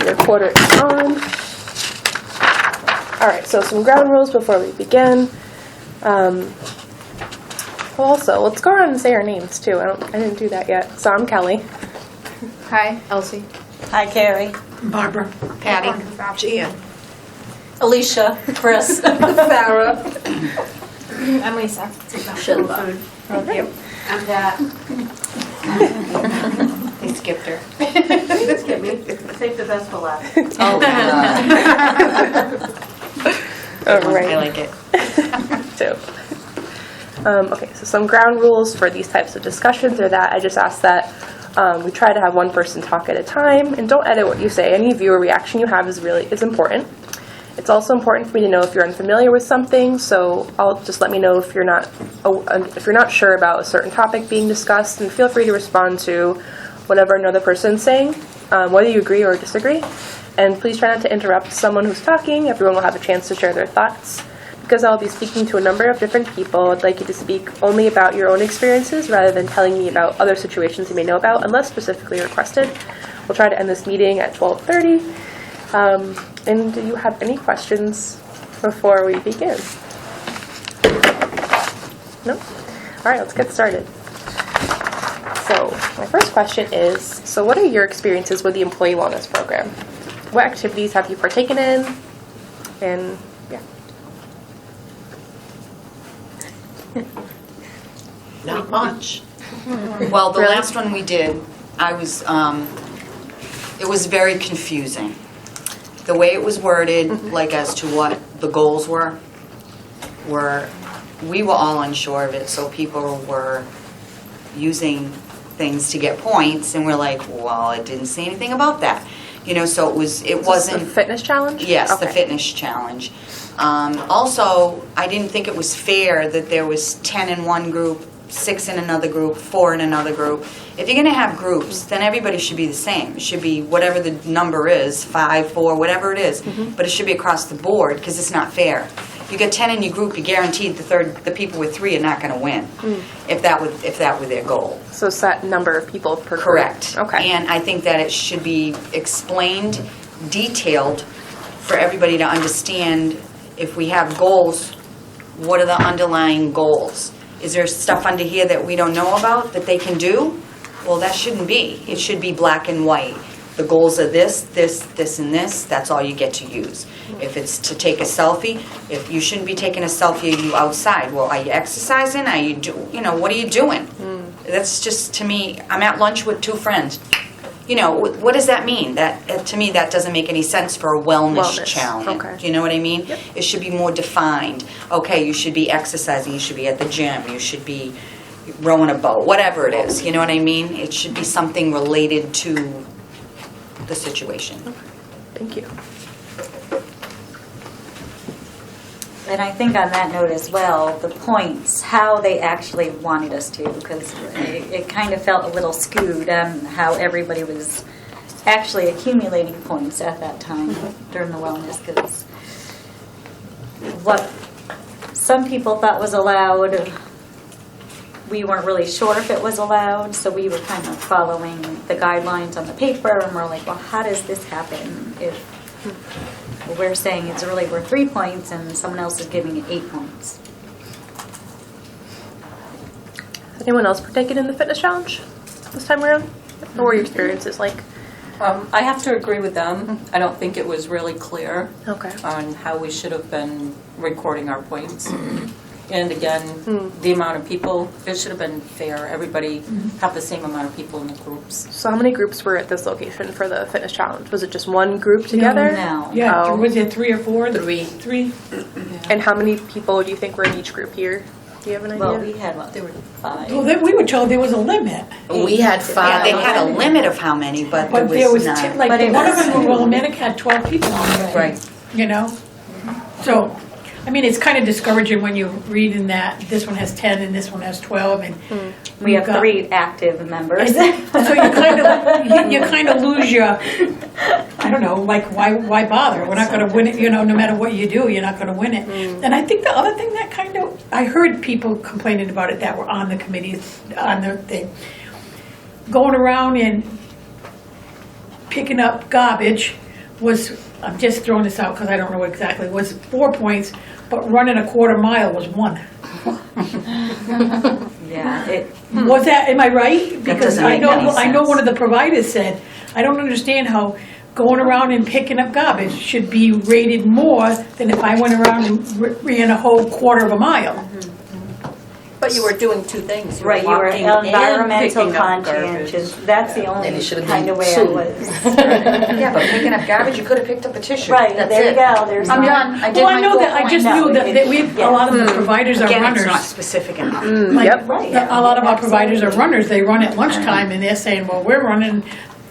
the recorder is on. Alright, so some ground rules before we begin. Also, let's go around and say our names too. I didn't do that yet. So I'm Kelly. Hi, Elsie. Hi, Carrie. Barbara. Patty. Gian. Alicia. Chris. Sarah. I'm Lisa. Shinba. Thank you. I'm Dad. They skipped her. They skipped me. Save the best for last. Oh, Alright. I like it. So, okay, so some ground rules for these types of discussions are that I just ask that we try to have one person talk at a time, and don't edit what you say. Any viewer reaction you have is important. It's also important for me to know if you're unfamiliar with something, so I'll just let me know if you're not sure about a certain topic being discussed, and feel free to respond to whatever another person's saying, whether you agree or disagree. And please try not to interrupt someone who's talking. Everyone will have a chance to share their thoughts. Because I'll be speaking to a number of different people, I'd like you to speak only about your own experiences rather than telling me about other situations you may know about, unless specifically requested. We'll try to end this meeting at 12:30. And do you have any questions before we begin? No? All right, let's get started. So my first question is, so what are your experiences with the Employee Wellness Program? What activities have you partaken in? And yeah. Not much. Well, the Really? last one we did, it was very confusing. The way it was worded, like as to what the goals were, we were all unsure of it, so people were using things to get points, and we're like, well, it didn't say anything about that. So it wasn't... The fitness challenge? Yes, Okay. the fitness challenge. Also, I didn't think it was fair that there was 10 in one group, 6 in another group, 4 in another group. If you're going to have groups, then everybody should be the same. It should be whatever the number is, 5, 4, whatever it is. But it should be across the board, because it's not fair. You get 10 in your group, you're guaranteed the people with 3 are not going to win, if that were their goal. So set number of people per group. Correct. Okay. And I think that it should be explained, detailed, for everybody to understand. If we have goals, what are the underlying goals? Is there stuff under here that we don't know about that they can do? Well, that shouldn't be. It should be black and white. The goals are this, this, this, and this. That's all you get to use. If it's to take a selfie, if you shouldn't be taking a selfie, are you outside? Well, are you exercising? Are you what are you doing? That's just, to me, I'm at lunch with 2 friends. What does that mean? That to me, that doesn't make any sense for a wellness challenge. Okay. Do you know what I mean? Yep. It should be more defined. Okay, you should be exercising. You should be at the gym. You should be rowing a boat. Whatever it is. You know what I mean? It should be something related to the situation. Thank you. And I think on that note as well, the points, how they actually wanted us to, because it kind of felt a little skewed on how everybody was actually accumulating points at that time during the wellness, because what some people thought was allowed, we weren't really sure if it was allowed, so we were kind of following the guidelines on the paper, and we're like, well, how does this happen if we're saying it's really worth 3 points and someone else is giving it 8 points? Has anyone else partaken in the fitness challenge this time around? What were your experiences like? I have to agree with them. I don't think it was really clear Okay. on how we should have been recording our points. And again, the amount of people, it should have been fair. Everybody have the same amount of people in the groups. So how many groups were at this location for the fitness challenge? Was it just one group together? No. Yeah, Oh. was it 3 or 4? 3. 3? And how many people do you think were in each group here? Do you have an idea? Well, we had, what, there were 5. Well, we were told there was a limit. We had 5. They had a limit of how many, but But there was, not. like, But it one of was- them, Willamette had 12 people on it. Right. So, I mean, it's kind of discouraging when you read in that this one has 10 and this one has 12, and We have we've got- 3 active members. So you kind of lose your, I don't know, like why bother? We're not going to win it, no matter what you do, you're not going to win it. And I think the other thing that kind of, I heard people complaining about it that were on the committees, on the thing, going around and picking up garbage was, I'm just throwing this out because I don't know exactly, was 4 points, but running a quarter mile was 1. Yeah, it, Was that, am I right? Because doesn't I make know, any I know sense. one of the providers said, I don't understand how going around and picking up garbage should be rated more than if I went around and ran a whole quarter of a mile. But you were doing two things. right, you were walking and environmental picking up garbage. conscientious, that's the only Then it should've kind been of way I 2. was. Yeah, but picking up garbage, you could have picked up a tissue. Right, That's there you it. go, there's. I'm my- done. I did Well, I my know full that, I point. just No, knew that we, a lot of the providers are Again, runners. it's not specific enough. Like, Yep. Right. a lot of our providers are runners, they run at lunchtime, and they're saying, well, we're running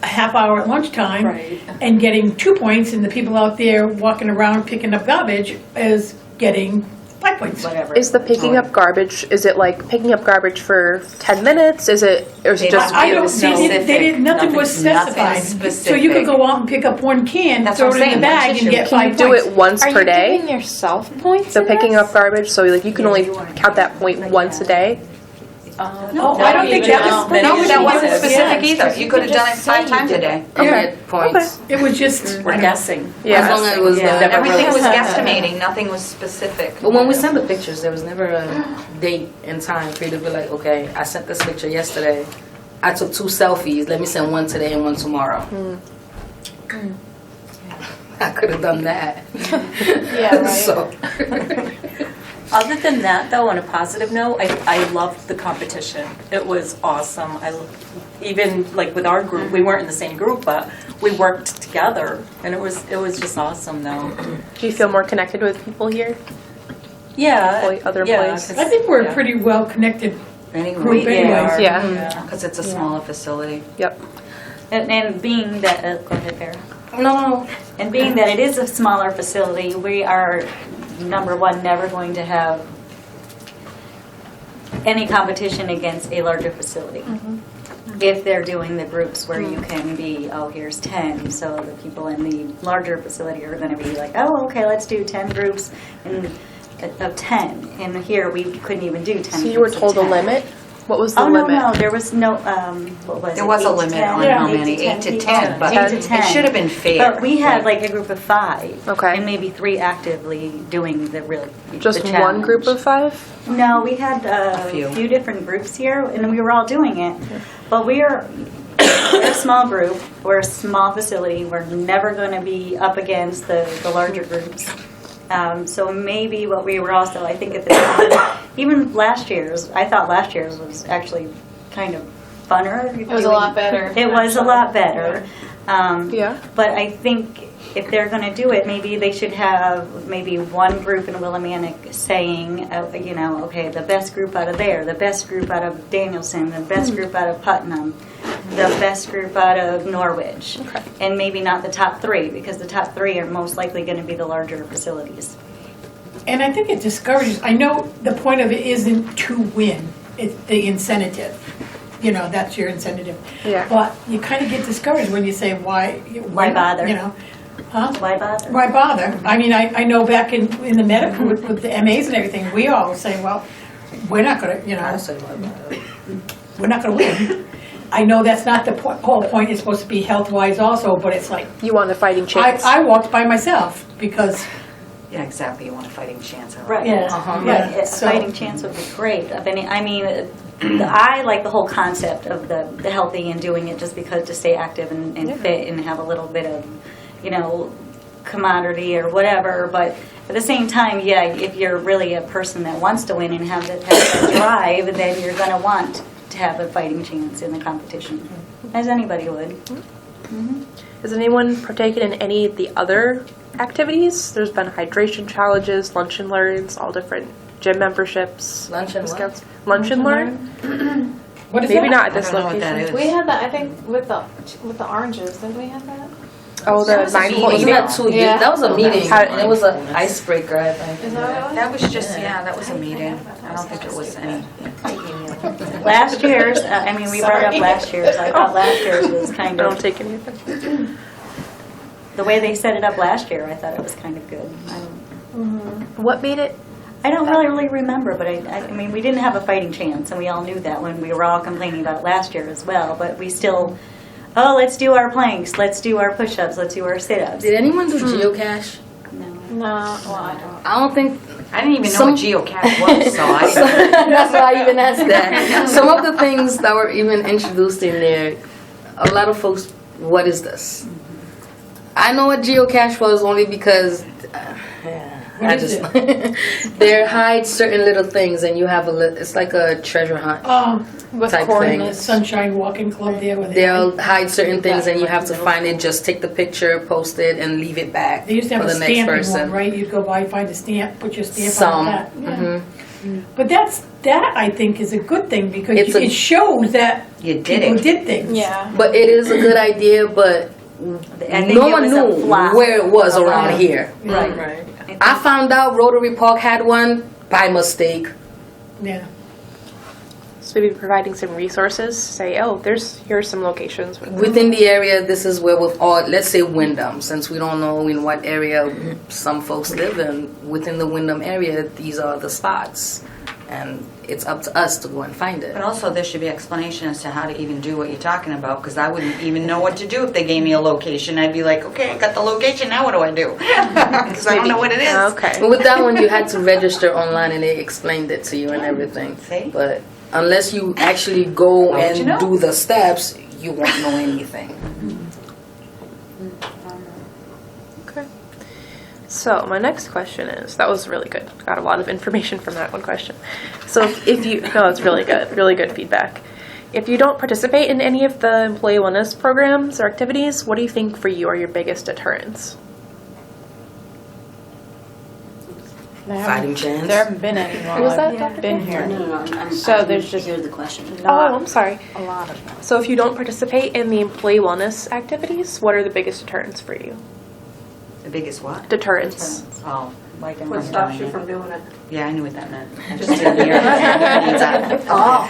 a half hour at lunchtime Right. and getting 2 points, and the people out there walking around picking up garbage is getting 5 points. Whatever. Is the picking up garbage, is it like picking up garbage for 10 minutes? Is it, or is it just? I don't, Specific. they didn't, nothing was Nothing specified. So you could specific. go out and pick up 1 can, That's throw what it I'm in the saying, one bag and tissue. get Can 5 you do points. it once per day? yourself points? So picking up garbage, so like you can only count that point once a day? No, I don't think that was. No, that wasn't Yeah. specific either. You could have done it 5 times a day. I Yeah. get points. It was just, We're guessing. Yeah. As long as it was, Yeah. never Everything was really- guesstimating, nothing was specific. But when we send the pictures, there was never a date and time for you to be like, okay, I sent this picture yesterday. I took 2 selfies. Let me send one today and one tomorrow. I could have done that. Yeah, right. So, Other than that, though, on a positive note, I loved the competition. It was awesome. Even like with our group, we weren't in the same group, but we worked together, and it was just awesome, though. Do you feel more connected with people here? Yeah. Other yeah, employees? 'cause- I think we're a yeah. pretty well connected Anyway, group anyways. Yeah. because it's a smaller facility. Yep. And being that, go ahead, Vera. no. And being that it is a smaller facility, we are, number one, never going to have any competition against a larger facility. If they're doing the groups where you can be, oh, here's 10, so the people in the larger facility are going to be like, oh, okay, let's do 10 groups of 10. And here, we couldn't even do 10 So you were groups of told a 10. limit? What was the Oh, no, limit? no, there was no, what was it? There was a 8 to limit 10? on Yeah. how many, 8 to 10, but 8 to 10. it should have been fair. But we had like a group of 5. Okay. And maybe 3 actively doing the real, Just the one group of challenge. 5? No, we had a few. few different groups here, and we were all doing it. But we're a small group, we're a small facility, we're never going to be up against the larger groups. So maybe what we were also, I think at the time, even last year's, I thought last year's was actually kind of funner. It was a lot better. It was a lot better. Yeah. But I think if they're going to do it, maybe they should have maybe one group in Willimantic saying, okay, the best group out of there, the best group out of Danielson, the best group out of Putnam, the best group out of Norwich. Okay. And maybe not the top 3, because the top 3 are most likely going to be the larger facilities. And I think it discourages, I know the point of it isn't to win, it's the incentive. That's your incentive. Yeah. But you kind of get discouraged when you say, why? Why bother? Huh? Why bother? Why bother? I mean, I know back in the medical with the MAs and everything, we always say, well, we're not going to, I say why bother. we're not going to win. I know that's not the whole point, it's supposed to be health-wise also, but it's like, You want a fighting chance? I walked by myself because, Yeah, exactly, you want a fighting chance. I like Right. that. yeah, A so. fighting chance would be great. I mean, I like the whole concept of the healthy and doing it just because to stay active and fit and have a little bit of, commodity or whatever. But at the same time, yeah, if you're really a person that wants to win and have that drive, then you're going to want to have a fighting chance in the competition, as anybody would. Has anyone partaken in any of the other activities? There's been hydration challenges, lunch and learns, all different gym memberships. Lunch and what? discounts. Lunch and learn? What is Maybe that? not at I this don't know what that location. is. We had that, I think, with the oranges. Didn't we have that? Oh, the was a mindful meeting. You eating. had 2. Yeah. That was a meeting. How- And it was an icebreaker, I think. Is that what it was? That was just, that was a meeting. I don't think it was any. Last year's, we brought up last year's. I thought last year's was kind Don't of, take anything. the way they set it up last year, I thought it was kind of good. What made it? I don't really remember, but I mean, we didn't have a fighting chance, and we all knew that when we were all complaining about it last year as well, but we still, oh, let's do our planks, let's do our push-ups, let's do our sit-ups. Did anyone do geocache? No. No, well, I don't. I don't think. I didn't even know what geocache was, so I. That's why I even asked that. Some of the things that were even introduced in there, a lot of folks, what is this? I know what geocache was only because What I is just they hide certain little things and you have it's like a treasure hunt. With Type Corey thing. and the Sunshine Walking Club there with They'll hide certain things and you have to find it, just take the picture, post it, and leave it back They used to have for a the next stamping one, person. right? You'd go by, find a stamp, put your stamp Some. on that. Yeah. hmm But that I think is a good thing because It's a- it shows that You did people it. did things. Yeah. But it is a good idea, but I think no it one was a knew flap. where it was around Yeah. here. Right, right. I found out Rotary Park had one by mistake. Yeah. So maybe providing some resources, say, oh, here's some locations. Within the area, this is where with all, let's say Wyndham, since we don't know in what area some folks live in, within the Wyndham area, these are the spots. And it's up to us to go and find it. But also, there should be explanation as to how to even do what you're talking about, because I wouldn't even know what to do if they gave me a location. I'd be like, okay, I got the location, now what do I do? Because I don't know what it is. Okay. But with that one, you had to register online and they explained it to you and everything. See? But unless you actually go How would and you know? do the steps, you won't know anything. Okay. So my next question is, that was really good. Got a lot of information from that one question. So if you, no, it's really good feedback. If you don't participate in any of the employee wellness programs or activities, what do you think for you are your biggest deterrents? Fighting chance. There haven't been any while What was that, I've Dr. been here. So there's just Here's the question. Oh, not I'm sorry. a lot of them. So if you don't participate in the employee wellness activities, what are the biggest deterrents for you? The biggest what? Deterrents. Oh, Like in What stops you from doing it? yeah, I knew what that meant. I just didn't hear it. Oh.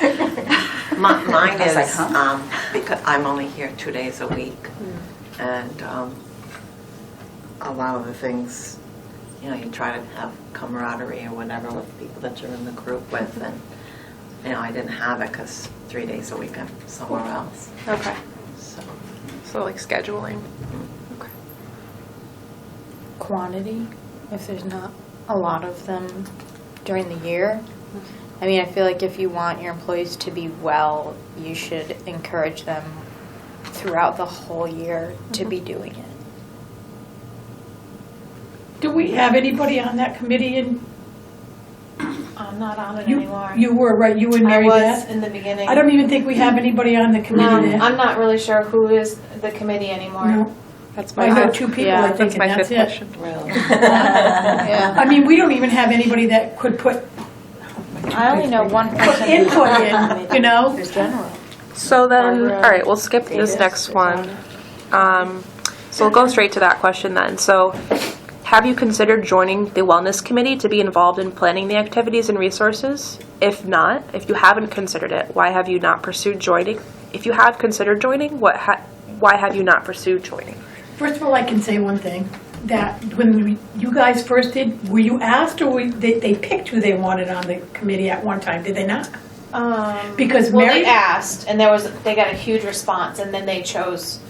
Mine I was is, like, huh? because I'm only here 2 days a week, and a lot of the things, you know, you try to have camaraderie or whatever with the people that you're in the group with, and, you know, I didn't have it because 3 days a week I'm somewhere else, Okay. so. Like scheduling. Okay. Quantity, if there's not a lot of them during the year. I mean, I feel like if you want your employees to be well, you should encourage them throughout the whole year to be doing it. Do we have anybody on that committee? And I'm not on it you, anymore. you were, right, you and I Mary was Beth? in the beginning. I don't even think we have anybody on the committee there. I'm not really sure who is the committee anymore. No. That's I my know fifth. 2 people, Yeah, I think, That's my and that's fifth it. question. Yeah. I mean, we don't even have anybody that could put I only know one person. input in, you know? General. So then, Barbara all right, we'll skip this Davis next is one. So we'll go straight to that question then. So have you considered joining the wellness committee to be involved in planning the activities and resources? If not, if you haven't considered it, why have you not pursued joining? If you have considered joining, why have you not pursued joining? First of all, I can say one thing, that when you guys first did, were you asked or they picked who they wanted on the committee at one time, did they not? Because Well, Mary- they asked, and they got a huge response, and then they chose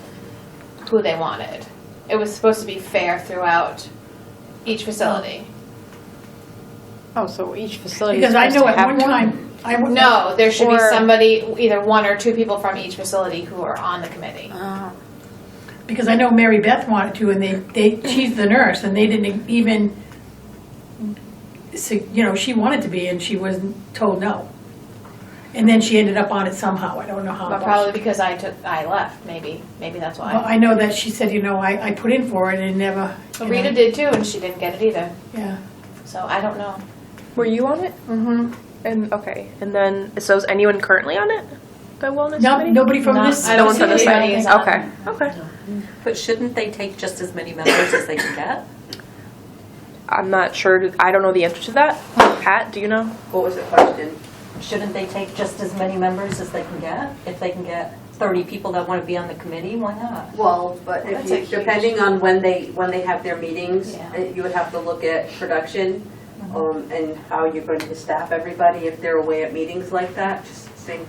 who they wanted. It was supposed to be fair throughout each facility. Oh, so each facility is Because I supposed know to at have one time, I would. No, there should be Or- somebody, either 1 or 2 people from each facility who are on the committee. Oh. Because I know Mary Beth wanted to, and she's the nurse, and they didn't even, you know, she wanted to be, and she was told no. And then she ended up on it somehow, I don't know how. But probably because I left, maybe that's Well, why. I know that she said, you know, I put in for it and never. you know, Rita did too, and she didn't get it either, Yeah. so I don't know. Were you on it? Mm-hmm. And, okay, and then, so is anyone currently on it? The wellness No, committee? nobody from Not- this. I No don't one from the see site? anybody is on Okay, it. okay. But shouldn't they take just as many members as they can get? I'm not sure, I don't know the answer to that. Pat, do you know? What was the question? Shouldn't they take just as many members as they can get? If they can get 30 people that want to be on the committee, why not? Well, but if That's a you, huge- depending on when they have their meetings, Yeah. you would have to look at production, and how you're going to staff everybody if they're away at meetings like that, just saying.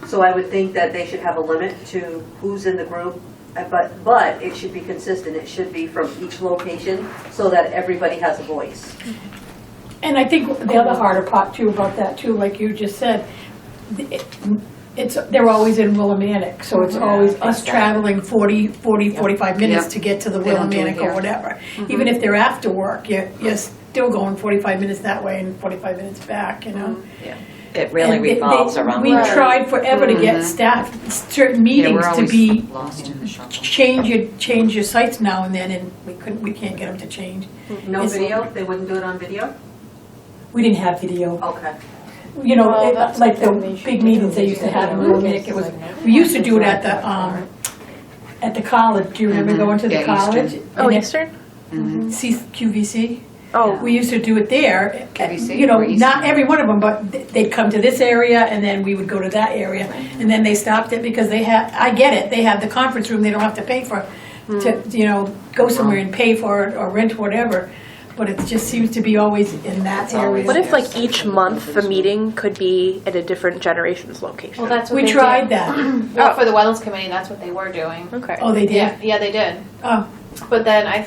So I would think that they should have a limit to who's in the group, but it should be consistent. It should be from each location so that everybody has a voice. And I think the other harder part too about that too, like you just said, they're always in Willimantic, so it's always us traveling 45 minutes Yep. to get to the They don't do it Willimantic or here. whatever. Even if they're after work, you're still going 45 minutes that way and 45 minutes back, you know? It really And they- revolves around. We that. tried forever to get staff, certain meetings to be, Lost in the shuffle. change your sites now and then, and we can't get them to change. No It's- video? They wouldn't do it on video? We didn't have video. Okay. You know, Well, that's like the something they should big do. meetings they used to have in Willimantic, it was, we used to do it at the college, do you remember going to the Yeah, Eastern. college? Oh, And Eastern? QVC? Oh, We used to do it there. QVC You know, or Eastern? not every one of them, but they'd come to this area and then we would go to that area. And then they stopped it because they had, I get it, they have the conference room, they don't have to pay for, to, you know, go somewhere and pay for it or rent whatever. But it just seems to be always in that area. what if like each month the meeting could be at a different generation's location? Well, that's what We they tried did. that. Well, for the Wetlands Committee, that's what they were doing. Okay. Oh, they did? Yeah, they did. Oh, But then I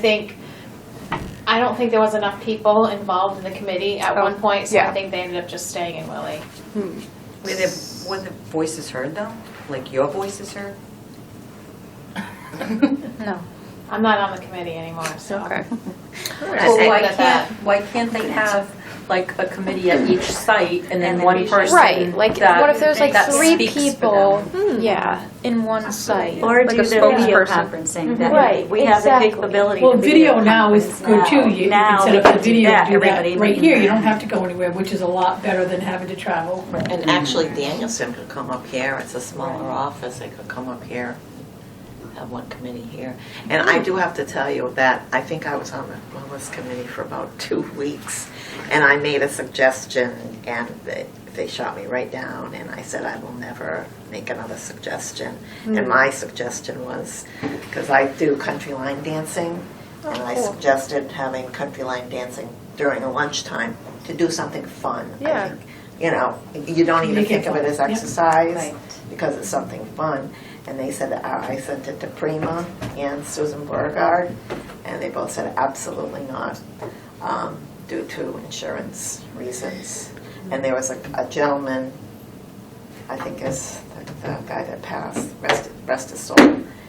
don't think there was enough people involved in the committee at Oh, one point, so yeah. I think they ended up just staying in Willie. Were the voices heard though? Like your voices heard? No. I'm not on the committee anymore, so. Okay. Well, Leave why it at that. can't they have like a committee at each site and then And one then we- person Right, like, that- what if there's like that 3 speaks for people, them? yeah, in one site? Or Like do a the video spokesperson. conferencing. That Right, We have the exactly. capability well, to video now is conference good too. now. You Now can set we up a can do video, that. do Everybody that right can- here. You don't have to go anywhere, which is a lot better than having to travel. And actually Danielson could come up here, it's a smaller office, they could come up here, have one committee here. And I do have to tell you that I think I was on the wellness committee for about 2 weeks, and I made a suggestion, and they shot me right down, and I said I will never make another suggestion. And my suggestion was, because I do country line dancing, and I suggested having country line dancing during a lunchtime to do something fun. I Yeah. think, you know, you don't even Make it think of it fun. as Yep. exercise Right. because it's something fun. And they said, I sent it to Prima and Susan Beauregard, and they both said absolutely not, due to insurance reasons. And there was a gentleman, I think is the guy that passed, rest his soul,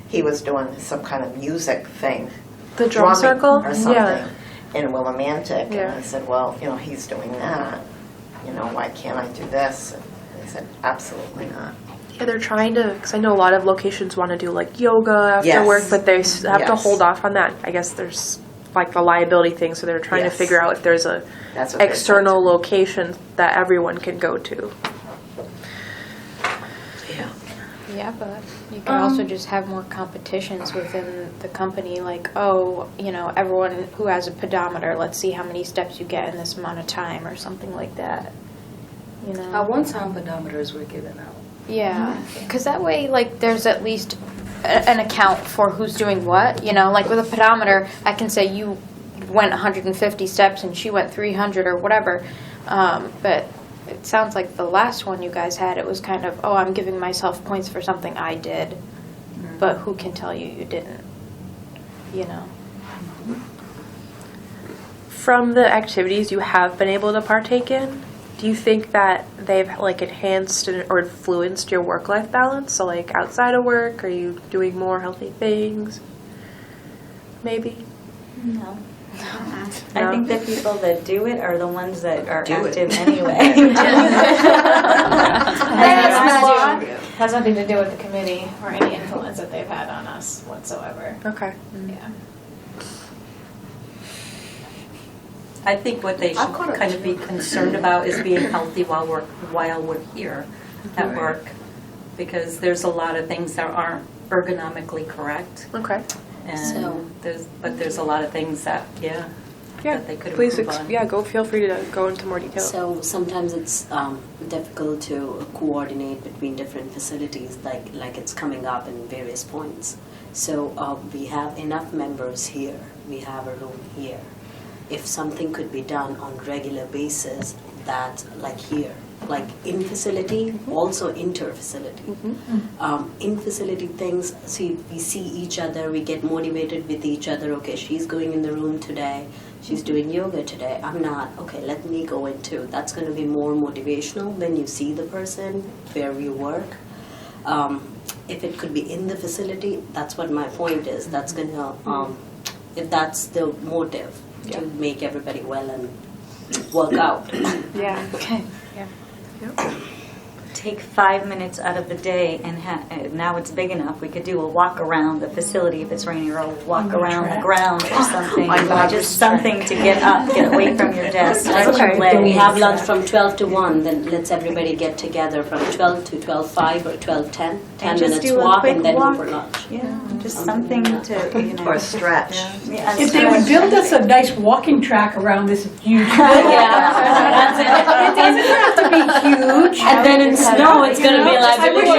he was doing some kind of music thing. The drum drumming circle? Or something Yeah. in Willimantic. And Yeah. I said, well, you know, he's doing that, you know, why can't I do this? And they said, absolutely not. Yeah, they're trying to, because I know a lot of locations want to do like yoga after Yes. work, but they have to Yes. hold off on that. I guess there's like the liability thing, so they're trying to Yes. figure out if there's a That's what they said. external location that everyone can go to. Yeah. Yeah, but you can also just have more competitions within the company, like, oh, you know, everyone who has a pedometer, let's see how many steps you get in this amount of time, or something like that. You know? At one time, pedometers were given out. Yeah, because that way, like, there's at least an account for who's doing what, you know? Like, with a pedometer, I can say you went 150 steps and she went 300 or whatever, but it sounds like the last one you guys had, it was kind of, oh, I'm giving myself points for something I did, but who can tell you you didn't, you know? From the activities you have been able to partake in, do you think that they've like enhanced or influenced your work-life balance? So like outside of work, are you doing more healthy things? Maybe? No. No? I think the people that do it are the ones that are Do it. active anyway. Has nothing to do with the committee or any influence that they've had on us whatsoever. Okay. Yeah. I think what they should kind of be concerned about is being healthy while we're here at work, because there's a lot of things that aren't ergonomically correct, Okay. So- and there's a lot of things that, Yeah, that they could please, improve on. yeah, feel free to go into more detail. So sometimes it's difficult to coordinate between different facilities, like it's coming up in various points. So we have enough members here, we have a room here. If something could be done on regular basis, that like here, like in facility, also inter facility. In facility things, see, we see each other, we get motivated with each other. Okay, she's going in the room today, she's doing yoga today, I'm not. Okay, let me go in too. That's going to be more motivational when you see the person where you work. If it could be in the facility, that's what my point is. That's going to, if that's the motive, to make everybody well and work out. Yeah. Okay. Take 5 minutes out of the day and now it's big enough. We could do a walk around the facility if it's raining, or a walk around the ground or something. Just something to get up, get away from your desk. Okay. Then we have lunch from 12 to 1, then let's everybody get together from 12 to 12:05 or 12:10, 10 And just minutes do a walk quick and then walk. go for lunch. Yeah, just something to, you know. Or stretch. Yeah, If they would build us a nice walking track around this huge building. It doesn't have to be huge. And then in snow, it's going to be like. I wish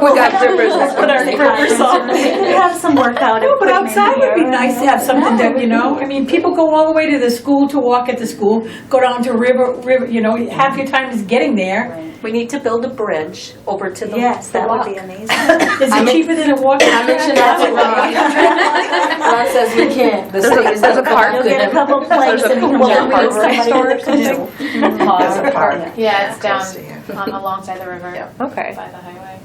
We got grippers. Put our grippers on. We have some workout No, but equipment outside would be here. nice to have something that, you know, I mean, people go all the way to the school to walk at the school, go down to river, you know, half your time is getting there. We need to build a bridge over to the Yes, that would walk. be amazing. Is it cheaper than a walking? I mentioned that to Ron. Ron says we can't. The state is There's a park. You'll get a couple plates and you can jump park over next door or somebody. There's a park. Yeah, it's down Close to here. on alongside the river Okay. by the highway.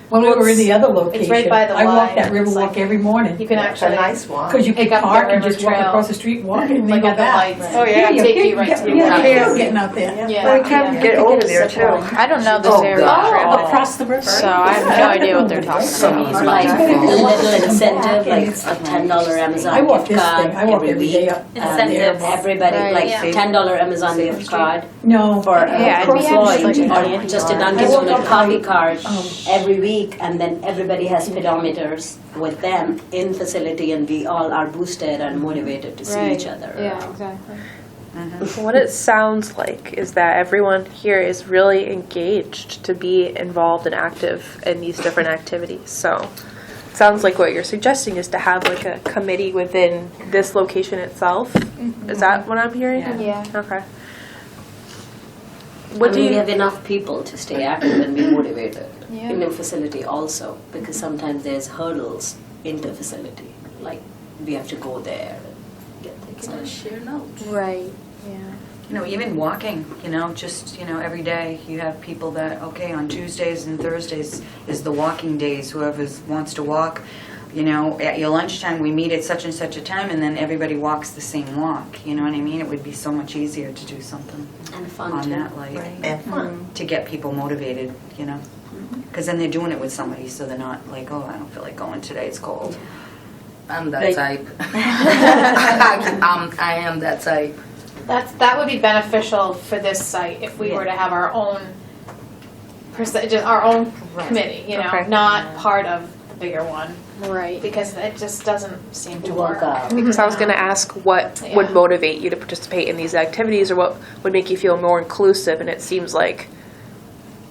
When we were in the other location. It's right by the I walk Y. that river It's walk like- every morning. You can It's a actually nice walk. Because you can pick up the park and river just walk trail. across the street, walk and then like go at the back. lights. Oh yeah, Yeah, take you you right get- to yeah, the you're getting out there. Yeah. We can get over there too. I don't know this Oh, area, God. Across the river. so I have no idea what they're talking Some about. is Or my like a little incentive, like a $10 Amazon I walk gift this card thing, I walk every every week. day up there. Everybody, Right, like yeah. $10 Amazon gift card No. for Yeah, a it'd be Floyd, actually- or just a Dunkin' Donuts coffee card every week, and then everybody has speedometers with them in facility, and we all are boosted and motivated to see each other. Yeah, exactly. What it sounds like is that everyone here is really engaged to be involved and active in these different activities. So it sounds like what you're suggesting is to have like a committee within this location itself. Is that what I'm hearing? Yeah. Okay. I What do mean, we you? have enough people to stay active and be motivated Yeah. in the facility also, because sometimes there's hurdles in the facility, like we have to go there and get things done. Share notes. Right. Yeah. You know, even walking, you know, just, you know, every day you have people that, okay, on Tuesdays and Thursdays is the walking days, whoever wants to walk, you know, at your lunchtime, we meet at such and such a time, and then everybody walks the same walk, you know what I mean? It would be so much easier to do something And fun on too. that, like, And fun. to get people motivated, you know? Because then they're doing it with somebody, so they're not like, oh, I don't feel like going today, it's cold. I'm that Like- type. I am that type. That would be beneficial for this site if we were to have our own just our own committee, you know, Okay. not part of the bigger one. Right. Because it just doesn't seem to work. Because I was going to ask what would Yeah. motivate you to participate in these activities, or what would make you feel more inclusive, and it seems like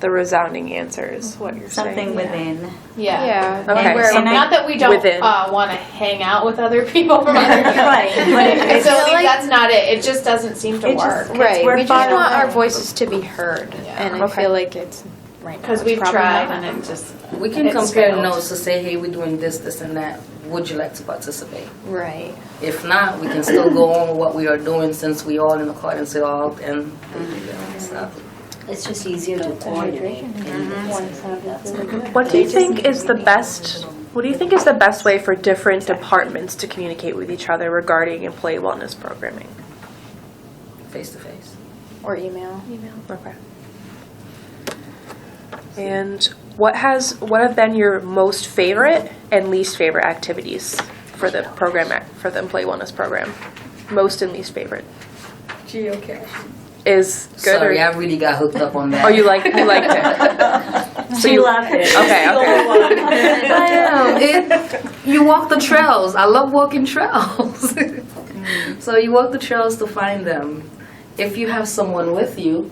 the resounding answer is what you're Something saying. within. Yeah. Okay. And we're, Something not that we don't within. want to hang out with other people from other Right. I feel like- like that's not it. It just doesn't seem to It just- work. Right. We just far want our away. voices to be heard, and I Okay. feel like it's right now. Because it's we've probably tried not. and it just. We can It's compare failed. notes to say, hey, we're doing this, this, and that. Would you like to participate? Right. If not, we can still go on with what we are doing since we all in accordance with all and stuff. It's just easier to coordinate. What do you think is the best? What do you think is the best way for different departments to communicate with each other regarding employee wellness programming? Face to face. Or email. Okay. And what have been your most favorite and least favorite activities for the program, for the employee wellness program? Most and least favorite Geocaching. is good. Sorry, or, I really got hooked up on that. oh, you liked it. So you loved it. Okay. I am. You walk the trails. I love walking trails. So you walk the trails to find them. If you have someone with you,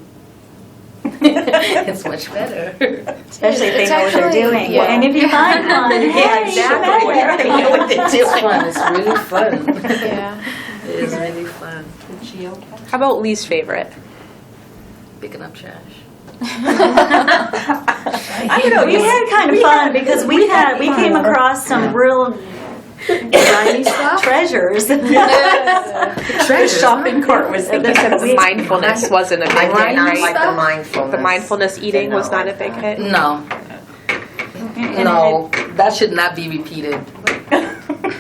it's much better. Especially if they It's know what they're actually- doing. yeah. And if you find one, Yeah, exactly. They know what they're It's doing. fun. It's really fun. Yeah. It is really fun. How about least favorite? Picking up trash. I don't know, we had kind of fun because we came across some real treasures. The shopping cart was I think you said the mindfulness wasn't a big I hit, did not right? like the mindfulness. The mindfulness eating Did was not not a like big that. hit? No. No, that should not be repeated.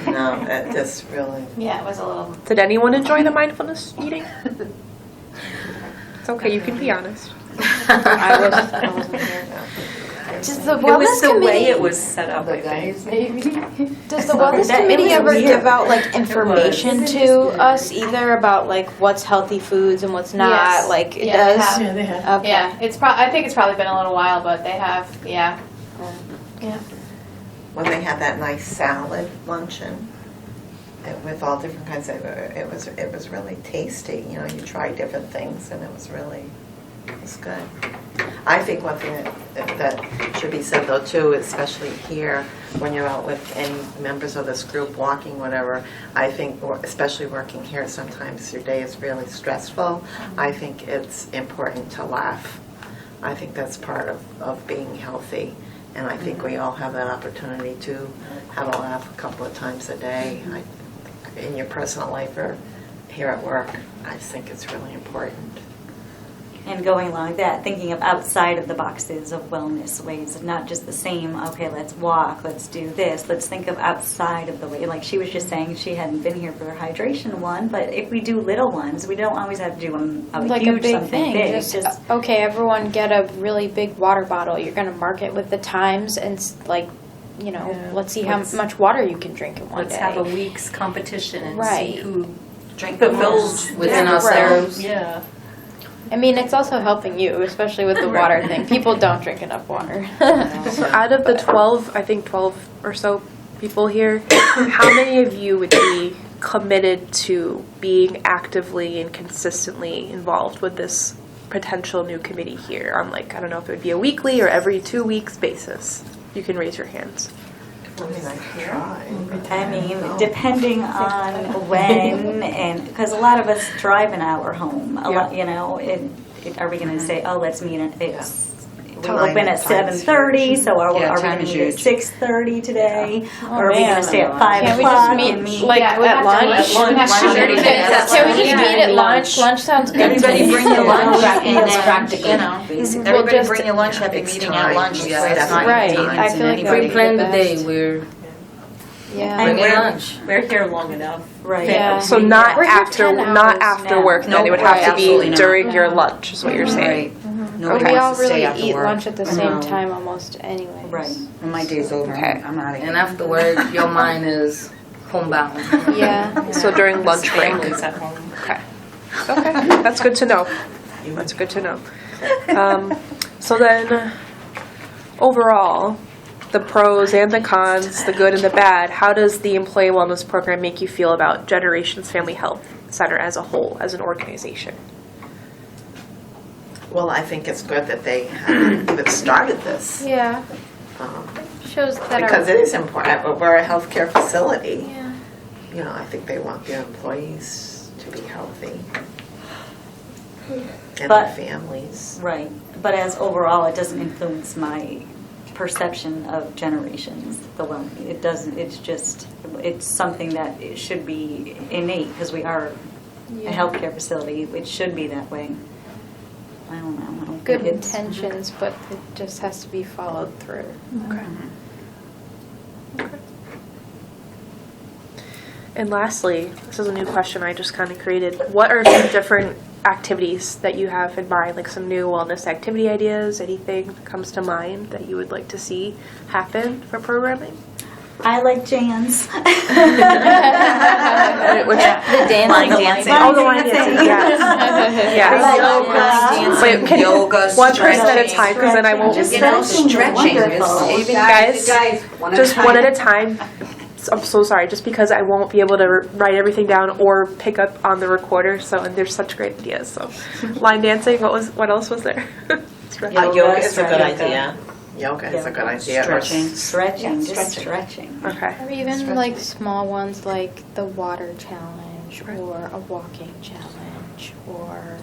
No, it just really. Yeah, it was a little. Did anyone enjoy the mindfulness eating? It's okay, you can be honest. I wasn't here. Does the It was wellness the way committee? it was set up, I think. Does the wellness That- it committee was ever weird. give out like information to us either about like what's healthy foods and what's not? Yes. Like it Yeah, they does. have. Yeah, they have. Okay. Yeah, I think it's probably been a little while, but they have, yeah. When they had that nice salad luncheon with all different kinds of, it was really tasty. You know, you try different things, and it was good. I think one thing that should be said though too, especially here when you're out with any members of this group walking, whatever. I think, especially working here, sometimes your day is really stressful. I think it's important to laugh. I think that's part of being healthy. And I think we all have that opportunity to have a laugh a couple of times a day in your personal life or here at work. I think it's really important. And going along that, thinking of outside of the boxes of wellness ways, of not just the same, okay, let's walk, let's do this, let's think of outside of the way. Like she was just saying, she hadn't been here for her hydration one, but if we do little ones, we don't always have to do a Like huge a big something thing. big. Just, okay, everyone get a really big water bottle. You're gonna mark it with the times and like, you know, Yeah. let's see how much water you can drink in one Let's day. have a week's competition and Right. see who Drink the fulfills most. Within their ourselves. goals. Yeah. I mean, it's also helping you, especially with the water thing. People don't drink enough water. So out of the 12, I think 12 or so people here, how many of you would be committed to being actively and consistently involved with this potential new committee here on, like, I don't know if it would be a weekly or every 2 weeks basis? You can raise your hands. I mean, I try. I mean, depending on when, and, because a lot of us drive an hour home, a lot, you know, are we gonna say, oh, let's meet at, we're Time- open at time's 7:30, so are we Yeah, gonna time is meet at huge. 6:30 today? Oh, Or are we man. gonna stay at 5 Can't we o'clock? just meet and meet- like Yeah, we at have to lunch? lunch. Can we Lunch. just meet at lunch? Lunch sounds good. Everybody bring your lunch and and then, practical. you know, Basically. We'll Everybody just- bring your lunch, have a It's meeting time. at lunch, Yeah, where it's not Right. meetings I and feel like anybody. we Pre-plan the the day, best. we're Yeah. bringing we're- lunch. We're here long enough. Right. Yeah. So not We're here after 10 not hours after now. work, then No, it would right, have to be absolutely not. during your lunch, is what you're saying. Right. Or Nobody we all wants to stay really after eat work. lunch at the same No. time almost anyways. Right. And my day's over. Okay. I'm out of here. And afterward, your mind is homebound. Yeah. So during lunch break. Families at home. Okay. Okay, that's good to know. That's good to know. So then, overall, the pros and the cons, the good and the bad, how does the Employee Wellness Program make you feel about Generations Family Health Center as a whole, as an organization? Well, I think it's good that they even started this. Yeah. um, Shows that Because our it is important, but we're a healthcare facility. yeah. You know, I think they want their employees to be healthy. And But- their families. Right, but as overall, it doesn't influence my perception of Generations, the wellness. It doesn't, it's just, it's something that it should be innate, because we are a healthcare facility. It should be that way. I don't know. I don't Good think it's- intentions, but it just has to be followed through. Okay. And lastly, this is a new question I just kind of created. What are some different activities that you have in mind, like some new wellness activity ideas, anything that comes to mind that you would like to see happen for programming? I like Jan's. Which, The dance. Line dancing. oh, the line dancing, yes. Wait, can yoga, one person at a stretching. time, because then I won't. Just You know, stretching is stretching is wonderful. even Guys, one just one at a time. I'm so sorry, just because I won't be able to write everything down or pick up on the recorder. So, and there's such great ideas. So, line dancing. What else was there? Yoga is a good yoga. idea. Yoga is a good idea. Stretching. Stretching, just stretching. Okay. Or even like small ones like the water challenge challenge or a walking challenge or,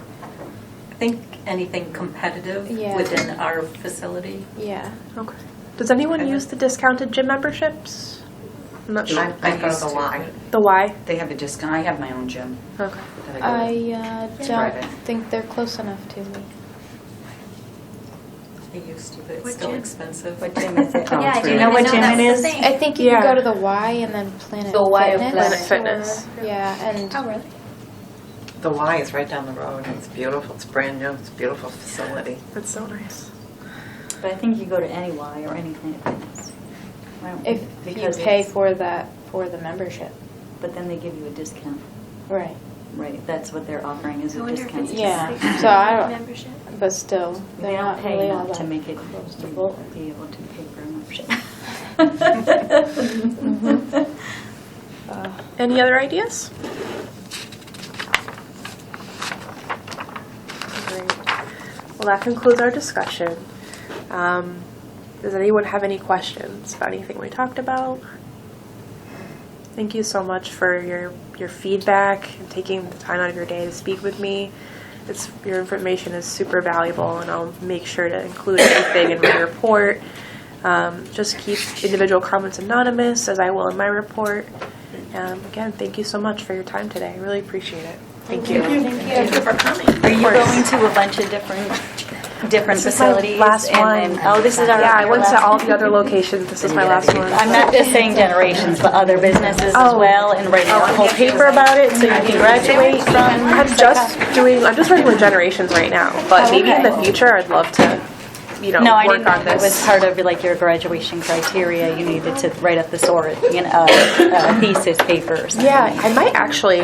I think anything competitive Yeah. within our facility. yeah. Okay. Does anyone use the discounted gym memberships? I'm not sure. I go to the Y. The why? They have a discount. I have my own gym. Okay. that I go to. I Private. don't think they're close enough to me. I used to, but it's still expensive. What gym is it? Oh, Yeah, it's do you really know what nice. gym it is? I think you Yeah. can go to the Y and then Planet The Y of Fitness. Planet Fitness. Yeah, and Oh, really? The Y is right down the road. It's beautiful. It's brand new. It's a beautiful facility. That's so nice. But I think you go to any Y or any Planet Fitness. Right, if you because pay it's- for that, for the membership. But then they give you a discount. Right. Right, that's what they're offering is a discount. Yeah, so I don't, Membership. but still, They they're don't not pay really all enough to that make it close to to Bolton. be able to pay for a membership. Any other ideas? Great. Well, that concludes our discussion. Does anyone have any questions about anything we talked about? Thank you so much for your feedback and taking the time out of your day to speak with me. Your information is super valuable, and I'll make sure to include everything in my report. Just keep individual comments anonymous, as I will in my report. Again, thank you so much for your time today. I really appreciate it. Thank you. Thank you for coming. Are you going to a bunch of different This is my facilities? last one. Oh, this is our. Yeah, I your went to last all one? the other locations. This is my last one. I'm not just saying Generations, but other businesses as Oh. well, and writing a whole paper about it, so you can graduate from. I'm just working with Generations right now, but maybe in the future I'd love to, No, I work didn't on know it was this. part of like your graduation criteria. You needed to write up the thesis paper or something. Yeah, I might actually.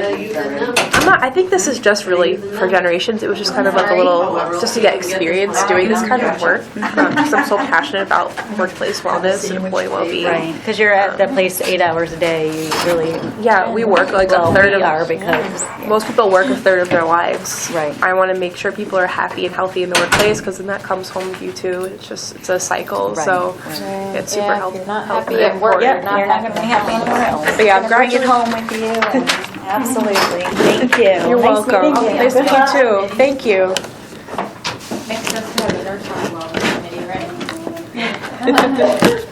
I think this is just really for Generations. It was just kind of like a little, just to get experience doing this kind of work. Because I'm so passionate about workplace wellness and employee well-being. Right, because you're at the place 8 hours a day. You really. Yeah, we work like Well, a third we of. are because. Most people work a third of their lives. Right. I want to make sure people are happy and healthy in the workplace, because then that comes home with you too. It's a cycle. Right, So right. it's super Yeah, if helpful. you're not happy at work, Yep, you're not you're not going to be happy anywhere else. But yeah, I'm You're gonna bring it graduating- home with you. And absolutely. Thank you. You're Nice welcome. meeting you. Nice to meet you too. Thank you. Makes us have a nurse on well committee, right?